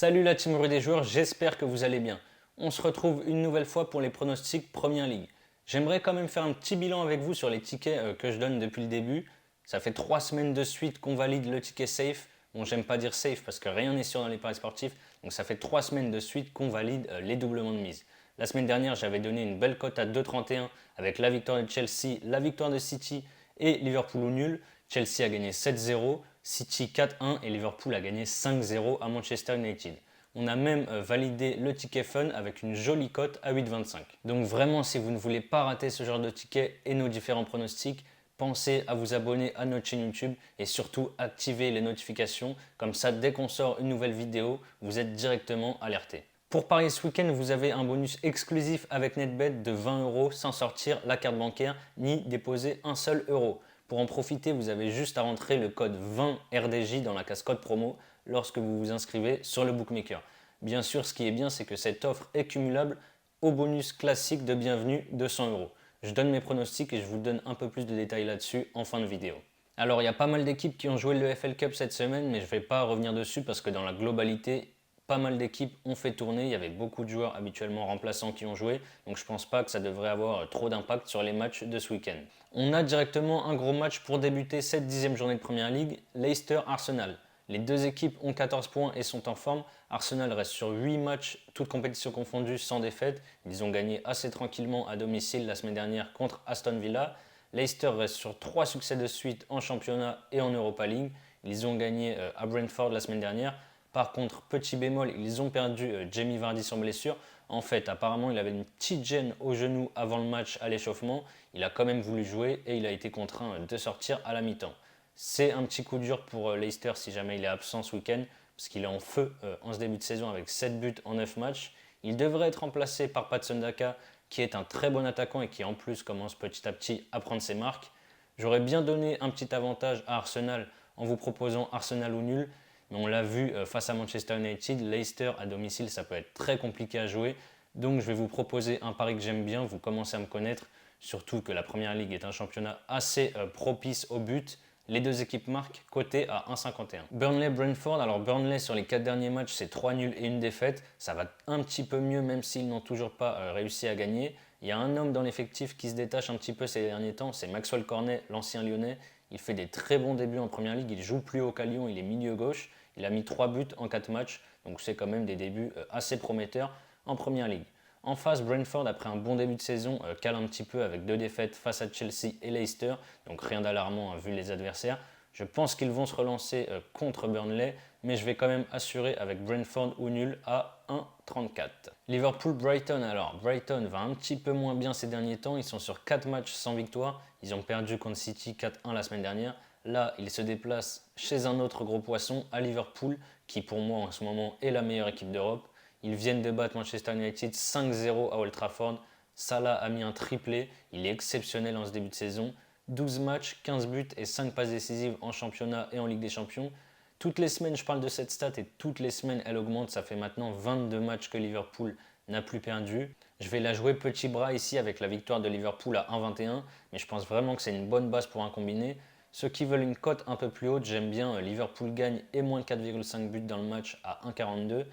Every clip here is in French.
Salut la team des joueurs, j'espère que vous allez bien. On se retrouve une nouvelle fois pour les pronostics Première Ligue. J'aimerais quand même faire un petit bilan avec vous sur les tickets que je donne depuis le début. Ça fait 3 semaines de suite qu'on valide le ticket safe. Bon, j'aime pas dire safe parce que rien n'est sûr dans les paris sportifs. Donc ça fait 3 semaines de suite qu'on valide les doublements de mise. La semaine dernière, j'avais donné une belle cote à 2,31 avec la victoire de Chelsea, la victoire de City et Liverpool au nul. Chelsea a gagné 7-0, City 4-1 et Liverpool a gagné 5-0 à Manchester United. On a même validé le ticket fun avec une jolie cote à 8,25. Donc vraiment, si vous ne voulez pas rater ce genre de ticket et nos différents pronostics, pensez à vous abonner à notre chaîne YouTube et surtout activer les notifications. Comme ça, dès qu'on sort une nouvelle vidéo, vous êtes directement alerté. Pour parier ce week-end, vous avez un bonus exclusif avec NetBet de 20 € sans sortir la carte bancaire ni déposer un seul euro. Pour en profiter, vous avez juste à rentrer le code 20RDJ dans la case code promo lorsque vous vous inscrivez sur le bookmaker. Bien sûr, ce qui est bien, c'est que cette offre est cumulable au bonus classique de bienvenue de 100 €. Je donne mes pronostics et je vous donne un peu plus de détails là-dessus en fin de vidéo. Alors, il y a pas mal d'équipes qui ont joué le FL Cup cette semaine, mais je ne vais pas revenir dessus parce que dans la globalité, pas mal d'équipes ont fait tourner. Il y avait beaucoup de joueurs habituellement remplaçants qui ont joué, donc je ne pense pas que ça devrait avoir trop d'impact sur les matchs de ce week-end. On a directement un gros match pour débuter cette 10e journée de Première Ligue, Leicester-Arsenal. Les deux équipes ont 14 points et sont en forme. Arsenal reste sur 8 matchs, toutes compétitions confondues, sans défaite. Ils ont gagné assez tranquillement à domicile la semaine dernière contre Aston Villa. Leicester reste sur 3 succès de suite en championnat et en Europa League. Ils ont gagné à Brentford la semaine dernière. Par contre, petit bémol, ils ont perdu Jamie Vardy sur blessure. En fait, apparemment, il avait une petite gêne au genou avant le match à l'échauffement. Il a quand même voulu jouer et il a été contraint de sortir à la mi-temps. C'est un petit coup dur pour Leicester si jamais il est absent ce week-end, parce qu'il est en feu en ce début de saison avec 7 buts en 9 matchs. Il devrait être remplacé par Patson Daka, qui est un très bon attaquant et qui en plus commence petit à petit à prendre ses marques. J'aurais bien donné un petit avantage à Arsenal en vous proposant Arsenal ou nul, mais on l'a vu face à Manchester United, Leicester à domicile ça peut être très compliqué à jouer. Donc je vais vous proposer un pari que j'aime bien, vous commencez à me connaître, surtout que la Première Ligue est un championnat assez propice au but. Les deux équipes marquent, coté à 1,51. Burnley-Brentford, alors Burnley sur les 4 derniers matchs c'est 3 nuls et une défaite. Ça va un petit peu mieux même s'ils n'ont toujours pas réussi à gagner. Il y a un homme dans l'effectif qui se détache un petit peu ces derniers temps, c'est Maxwell Cornet, l'ancien lyonnais. Il fait des très bons débuts en Première Ligue, il joue plus haut qu'à Lyon, il est milieu gauche. Il a mis 3 buts en 4 matchs, donc c'est quand même des débuts assez prometteurs en Première Ligue. En face, Brentford, après un bon début de saison, cale un petit peu avec 2 défaites face à Chelsea et Leicester, donc rien d'alarmant vu les adversaires. Je pense qu'ils vont se relancer contre Burnley, mais je vais quand même assurer avec Brentford ou nul à 1,34. Liverpool-Brighton, alors Brighton va un petit peu moins bien ces derniers temps, ils sont sur 4 matchs sans victoire, ils ont perdu contre City 4-1 la semaine dernière. Là, ils se déplacent chez un autre gros poisson, à Liverpool, qui pour moi en ce moment est la meilleure équipe d'Europe. Ils viennent de battre Manchester United 5-0 à Old Trafford. Salah a mis un triplé, il est exceptionnel en ce début de saison. 12 matchs, 15 buts et 5 passes décisives en championnat et en Ligue des Champions. Toutes les semaines, je parle de cette stat et toutes les semaines, elle augmente. Ça fait maintenant 22 matchs que Liverpool n'a plus perdu. Je vais la jouer petit bras ici avec la victoire de Liverpool à 1,21, mais je pense vraiment que c'est une bonne base pour un combiné. Ceux qui veulent une cote un peu plus haute, j'aime bien Liverpool gagne et moins de 4,5 buts dans le match à 1,42.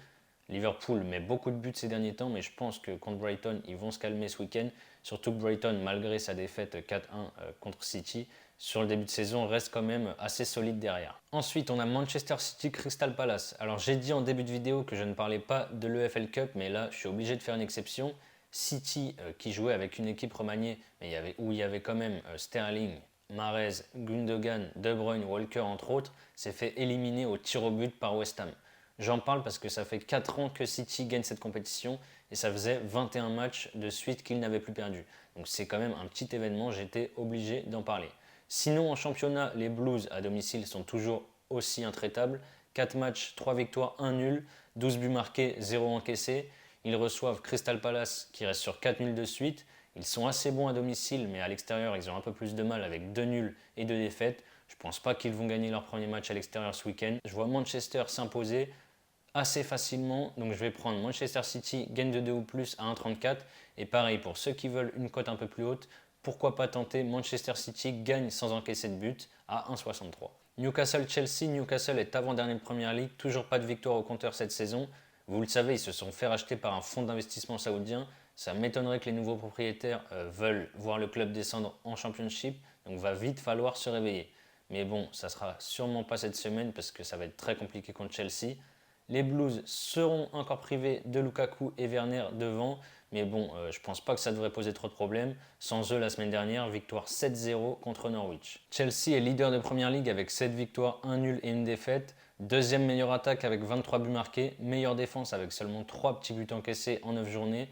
Liverpool met beaucoup de buts ces derniers temps, mais je pense que contre Brighton, ils vont se calmer ce week-end. Surtout que Brighton, malgré sa défaite 4-1 contre City, sur le début de saison, reste quand même assez solide derrière. Ensuite, on a Manchester City Crystal Palace. Alors, j'ai dit en début de vidéo que je ne parlais pas de l'EFL Cup, mais là, je suis obligé de faire une exception. City, qui jouait avec une équipe remaniée, mais où il y avait quand même Sterling, Mahrez, Gundogan, De Bruyne, Walker entre autres, s'est fait éliminer au tir au but par West Ham. J'en parle parce que ça fait 4 ans que City gagne cette compétition et ça faisait 21 matchs de suite qu'ils n'avaient plus perdu. Donc c'est quand même un petit événement, j'étais obligé d'en parler. Sinon en championnat, les Blues à domicile sont toujours aussi intraitables. 4 matchs, 3 victoires, 1 nul, 12 buts marqués, 0 encaissés. Ils reçoivent Crystal Palace qui reste sur 4 nuls de suite. Ils sont assez bons à domicile, mais à l'extérieur, ils ont un peu plus de mal avec 2 nuls et 2 défaites. Je ne pense pas qu'ils vont gagner leur premier match à l'extérieur ce week-end. Je vois Manchester s'imposer assez facilement, donc je vais prendre Manchester City gagne de 2 ou plus à 1,34 et pareil pour ceux qui veulent une cote un peu plus haute, pourquoi pas tenter Manchester City gagne sans encaisser de but à 1,63. Newcastle-Chelsea, Newcastle est avant-dernier de Premier League, toujours pas de victoire au compteur cette saison. Vous le savez, ils se sont fait racheter par un fonds d'investissement saoudien. Ça m'étonnerait que les nouveaux propriétaires veulent voir le club descendre en Championship, donc va vite falloir se réveiller. Mais bon, ça sera sûrement pas cette semaine parce que ça va être très compliqué contre Chelsea. Les Blues seront encore privés de Lukaku et Werner devant, mais bon, je pense pas que ça devrait poser trop de problèmes. Sans eux, la semaine dernière, victoire 7-0 contre Norwich. Chelsea est leader de Premier League avec 7 victoires, 1 nul et une défaite. Deuxième meilleure attaque avec 23 buts marqués, meilleure défense avec seulement 3 petits buts encaissés en 9 journées.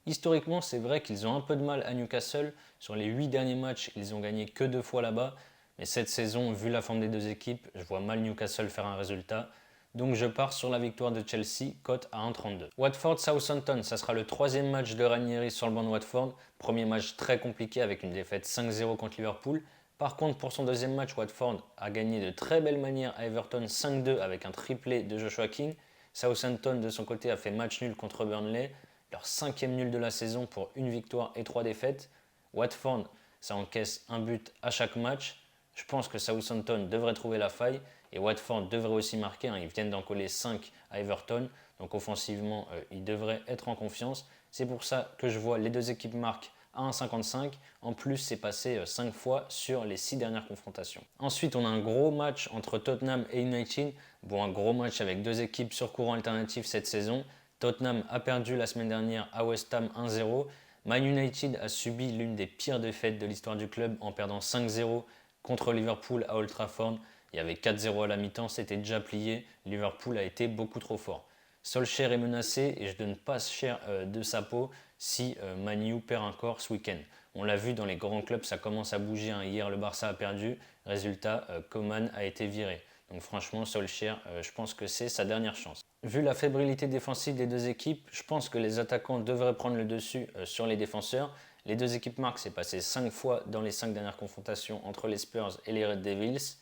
Historiquement, c'est vrai qu'ils ont un peu de mal à Newcastle. Sur les 8 derniers matchs, ils ont gagné que 2 fois là-bas. Mais cette saison, vu la forme des deux équipes, je vois mal Newcastle faire un résultat. Donc je pars sur la victoire de Chelsea, cote à 1,32. Watford-Southampton, ça sera le troisième match de Ranieri sur le banc de Watford. Premier match très compliqué avec une défaite 5-0 contre Liverpool. Par contre, pour son deuxième match, Watford a gagné de très belle manière à Everton 5-2 avec un triplé de Joshua King. Southampton, de son côté, a fait match nul contre Burnley, leur cinquième nul de la saison pour une victoire et 3 défaites. Watford, ça encaisse un but à chaque match. Je pense que Southampton devrait trouver la faille et Watford devrait aussi marquer. Ils viennent d'en coller 5 à Everton, donc offensivement, ils devraient être en confiance. C'est pour ça que je vois les deux équipes marquent à 1,55. En plus, c'est passé 5 fois sur les 6 dernières confrontations. Ensuite, on a un gros match entre Tottenham et United. Bon, un gros match avec deux équipes sur courant alternatif cette saison. Tottenham a perdu la semaine dernière à West Ham 1-0. Man United a subi l'une des pires défaites de l'histoire du club en perdant 5-0 contre Liverpool à Old Trafford. Il y avait 4-0 à la mi-temps, c'était déjà plié. Liverpool a été beaucoup trop fort. Solskjaer est menacé et je donne pas cher de sa peau si Man U perd encore ce week-end. On l'a vu dans les grands clubs, ça commence à bouger. Hier, le Barça a perdu. Résultat, Coman a été viré. Donc franchement, Solskjaer, je pense que c'est sa dernière chance. Vu la fébrilité défensive des deux équipes, je pense que les attaquants devraient prendre le dessus sur les défenseurs. Les deux équipes marquent, c'est passé 5 fois dans les 5 dernières confrontations entre les Spurs et les Red Devils.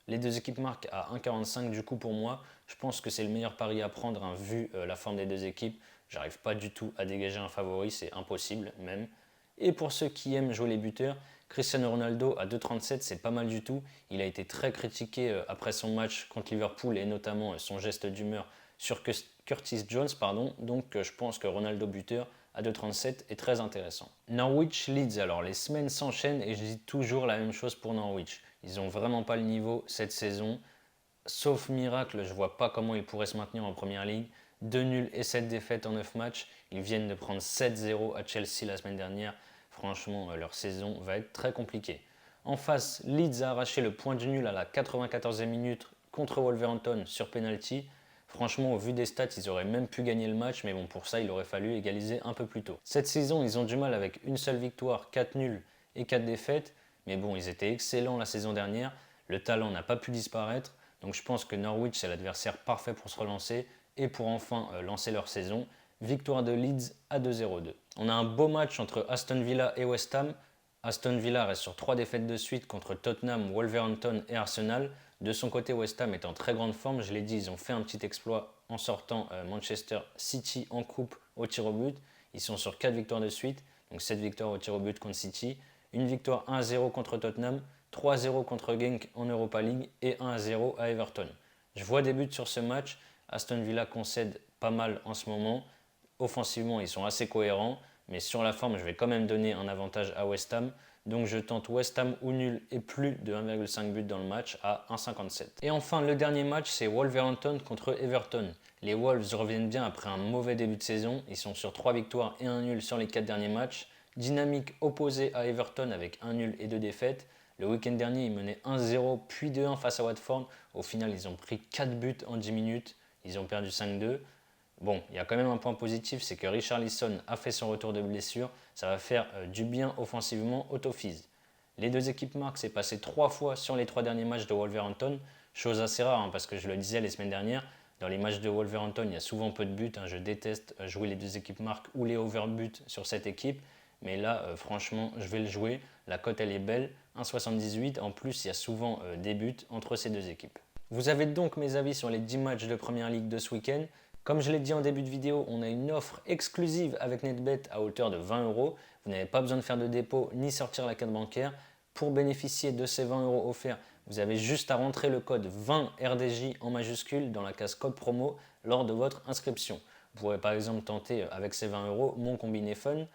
Les deux équipes marquent à 1,45 du coup pour moi. Je pense que c'est le meilleur pari à prendre vu la forme des deux équipes. J'arrive pas du tout à dégager un favori, c'est impossible même. Et pour ceux qui aiment jouer les buteurs, Cristiano Ronaldo à 2,37 c'est pas mal du tout. Il a été très critiqué après son match contre Liverpool et notamment son geste d'humeur sur Curtis Jones. Donc je pense que Ronaldo buteur à 2,37 est très intéressant. Norwich Leeds, alors les semaines s'enchaînent et je dis toujours la même chose pour Norwich. Ils n'ont vraiment pas le niveau cette saison. Sauf miracle, je ne vois pas comment ils pourraient se maintenir en Première Ligue. 2 nuls et 7 défaites en 9 matchs. Ils viennent de prendre 7-0 à Chelsea la semaine dernière. Franchement, leur saison va être très compliquée. En face, Leeds a arraché le point du nul à la 94e minute contre Wolverhampton sur penalty. Franchement, au vu des stats, ils auraient même pu gagner le match, mais bon, pour ça, il aurait fallu égaliser un peu plus tôt. Cette saison, ils ont du mal avec une seule victoire, 4 nuls et 4 défaites. Mais bon, ils étaient excellents la saison dernière. Le talent n'a pas pu disparaître. Donc je pense que Norwich, c'est l'adversaire parfait pour se relancer et pour enfin lancer leur saison. Victoire de Leeds à 2-0-2. On a un beau match entre Aston Villa et West Ham. Aston Villa reste sur 3 défaites de suite contre Tottenham, Wolverhampton et Arsenal. De son côté, West Ham est en très grande forme. Je l'ai dit, ils ont fait un petit exploit en sortant Manchester City en coupe au tir au but. Ils sont sur 4 victoires de suite, donc 7 victoires au tir au but contre City. Une victoire 1-0 contre Tottenham, 3-0 contre Genk en Europa League et 1-0 à Everton. Je vois des buts sur ce match. Aston Villa concède pas mal en ce moment. Offensivement, ils sont assez cohérents, mais sur la forme, je vais quand même donner un avantage à West Ham. Donc je tente West Ham ou nul et plus de 1,5 but dans le match à 1,57. Et enfin, le dernier match, c'est Wolverhampton contre Everton. Les Wolves reviennent bien après un mauvais début de saison. Ils sont sur 3 victoires et 1 nul sur les 4 derniers matchs. Dynamique opposée à Everton avec 1 nul et 2 défaites. Le week-end dernier, ils menaient 1-0 puis 2-1 face à Watford. Au final, ils ont pris 4 buts en 10 minutes. Ils ont perdu 5-2. Bon, il y a quand même un point positif, c'est que Richarlison a fait son retour de blessure. Ça va faire du bien offensivement au Toffees. Les deux équipes marquent, c'est passé 3 fois sur les 3 derniers matchs de Wolverhampton. Chose assez rare, parce que je le disais les semaines dernières, dans les matchs de Wolverhampton, il y a souvent peu de buts. Je déteste jouer les deux équipes marquent ou les overbuts sur cette équipe. Mais là, franchement, je vais le jouer. La cote, elle est belle. 1,78. En plus, il y a souvent des buts entre ces deux équipes. Vous avez donc mes avis sur les 10 matchs de Première Ligue de ce week-end. Comme je l'ai dit en début de vidéo, on a une offre exclusive avec NetBet à hauteur de 20 euros. Vous n'avez pas besoin de faire de dépôt ni sortir la carte bancaire. Pour bénéficier de ces 20 euros offerts, vous avez juste à rentrer le code 20RDJ en majuscule dans la case code promo lors de votre inscription. Vous pourrez par exemple tenter avec ces 20 euros mon combiné fun,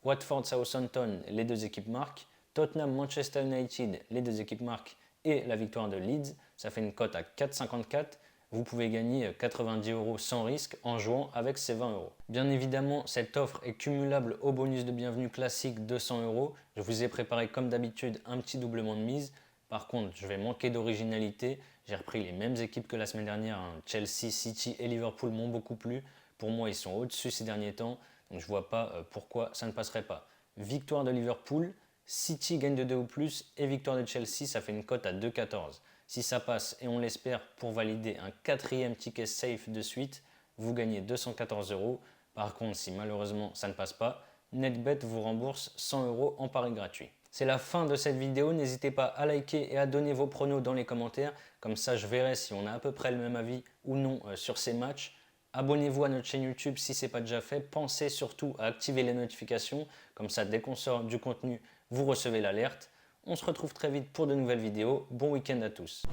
Watford Southampton, les deux équipes marquent, Tottenham Manchester United, les deux équipes marquent et la victoire de Leeds. Ça fait une cote à 4,54. Vous pouvez gagner 90 euros sans risque en jouant avec ces 20 euros. Bien évidemment, cette offre est cumulable au bonus de bienvenue classique de 100 euros. Je vous ai préparé comme d'habitude un petit doublement de mise. Par contre, je vais manquer d'originalité. J'ai repris les mêmes équipes que la semaine dernière. Chelsea, City et Liverpool m'ont beaucoup plu. Pour moi, ils sont au-dessus ces derniers temps. Donc je ne vois pas pourquoi ça ne passerait pas. Victoire de Liverpool, City gagne de 2 ou plus et victoire de Chelsea, ça fait une cote à 2,14. Si ça passe, et on l'espère, pour valider un quatrième ticket safe de suite, vous gagnez 214 euros. Par contre, si malheureusement ça ne passe pas, NetBet vous rembourse 100 euros en pari gratuit. C'est la fin de cette vidéo, n'hésitez pas à liker et à donner vos pronos dans les commentaires, comme ça je verrai si on a à peu près le même avis ou non sur ces matchs. Abonnez-vous à notre chaîne YouTube si ce n'est pas déjà fait, pensez surtout à activer les notifications, comme ça dès qu'on sort du contenu, vous recevez l'alerte. On se retrouve très vite pour de nouvelles vidéos. Bon week-end à tous.